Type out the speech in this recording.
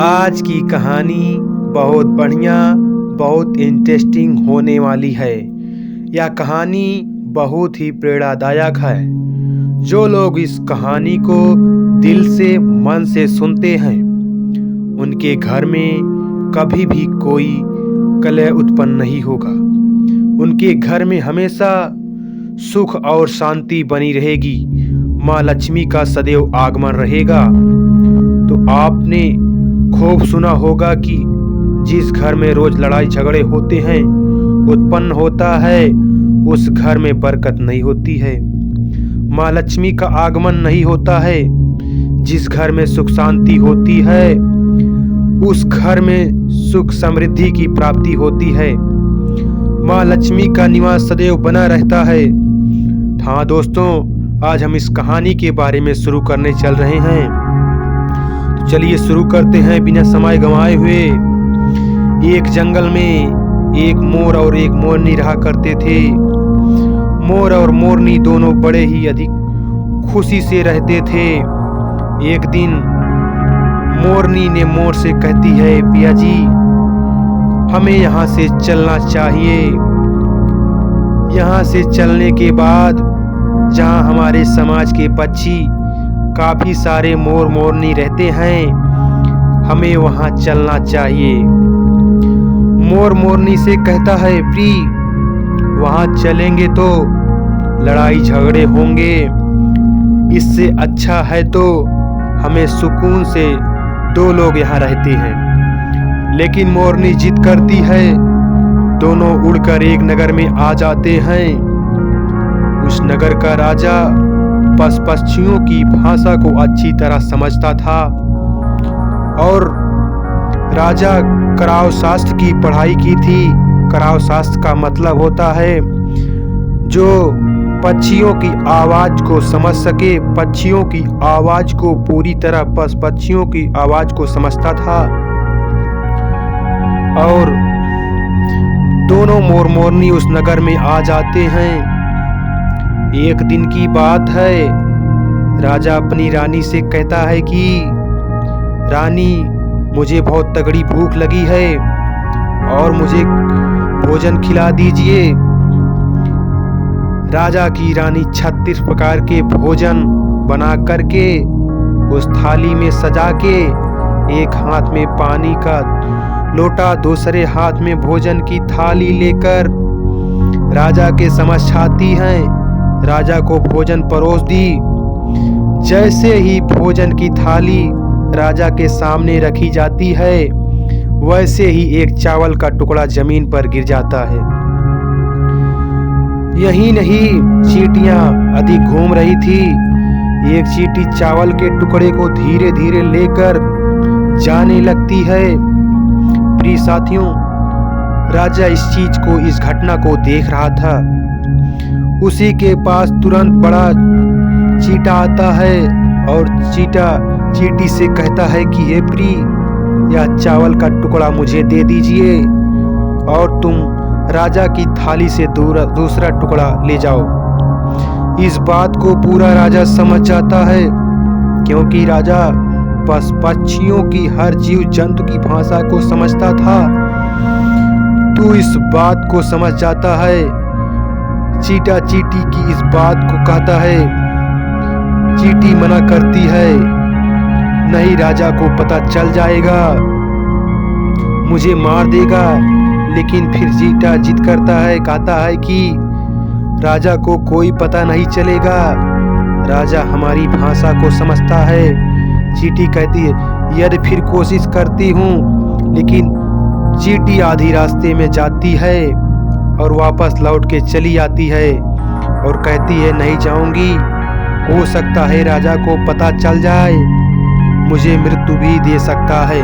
आज की कहानी बहुत बढ़िया, बहुत इंटरेस्टिंग होने वाली है। यह कहानी बहुत ही प्रेरणादायक है। जो लोग इस कहानी को दिल से, मन से सुनते हैं, उनके घर में कभी भी कोई कलह उत्पन्न नहीं होगा। उनके घर में हमेशा सुख और शांति बनी रहेगी। माँ लक्ष्मी का सदैव आगमन रहेगा। तो आपने खूब सुना होगा कि जिस घर में रोज लड़ाई झगड़े होते हैं, उत्पन्न होता है, उस घर में बरकत नहीं होती है। माँ लक्ष्मी का आगमन नहीं होता है। जिस घर में सुख शांति होती है, उस घर में सुख समृद्धि की प्राप्ति होती है। माँ लक्ष्मी का निवास सदैव बना रहता है। हाँ दोस्तों, आज हम इस कहानी के बारे में शुरू करने चल रहे हैं। तो चलिए शुरू करते हैं बिना समय गंवाए हुए। एक जंगल में एक मोर और एक मोरनी रहा करते थे। मोर और मोरनी दोनों बड़े ही अधिक खुशी से रहते थे। एक दिन मोरनी ने मोर से कहती है, पिया जी, हमें यहाँ से चलना चाहिए। यहाँ से चलने के बाद जहाँ हमारे समाज के पक्षी काफी सारे मोर मोरनी रहते हैं, हमें वहाँ चलना चाहिए। मोर मोरनी से कहता है, प्री, वहाँ चलेंगे तो लड़ाई झगड़े होंगे। इससे अच्छा है तो हमें सुकून से दो लोग यहाँ रहते हैं। लेकिन मोरनी जिद करती है। दोनों उड़कर एक नगर में आ जाते हैं। उस नगर का राजा पक्षियों की भाषा को अच्छी तरह समझता था और राजा कराव शास्त्र की पढ़ाई की थी। कराव शास्त्र का मतलब होता है जो पक्षियों की आवाज को समझ सके, पक्षियों की आवाज को पूरी तरह पक्षियों की आवाज को समझता था। और दोनों मोर मोरनी उस नगर में आ जाते हैं। एक दिन की बात है, राजा अपनी रानी से कहता है कि रानी, मुझे बहुत तगड़ी भूख लगी है और मुझे भोजन खिला दीजिए। राजा की रानी 36 प्रकार के भोजन बना करके उस थाली में सजा के, एक हाथ में पानी का लोटा, दूसरे हाथ में भोजन की थाली लेकर राजा के समक्ष आती हैं। राजा को भोजन परोस दी। जैसे ही भोजन की थाली राजा के सामने रखी जाती है, वैसे ही एक चावल का टुकड़ा जमीन पर गिर जाता है। यही नहीं, चींटियां अधिक घूम रही थी। एक चींटी चावल के टुकड़े को धीरे धीरे लेकर जाने लगती है। प्रिय साथियों, राजा इस घटना को देख रहा था। उसी के पास तुरंत बड़ा चींटा आता है और चींटी से कहता है कि हे प्री, यह चावल का टुकड़ा मुझे दे दीजिए और तुम राजा की थाली से दूसरा टुकड़ा ले जाओ। इस बात को पूरा राजा समझ जाता है, क्योंकि राजा पक्षियों की, हर जीव जंतु की भाषा को समझता था। तो इस बात को समझ जाता है। चींटा चींटी की इस बात को कहता है। चींटी मना करती है, नहीं, राजा को पता चल जाएगा, मुझे मार देगा। लेकिन फिर चींटा जिद करता है, कहता है कि राजा को कोई पता नहीं चलेगा, राजा हमारी भाषा को समझता है। चींटी कहती है, यदि फिर कोशिश करती हूँ। लेकिन चींटी आधी रास्ते में जाती है और वापस लौट के चली आती है और कहती है, नहीं जाऊंगी, हो सकता है राजा को पता चल जाए, मुझे मृत्यु भी दे सकता है।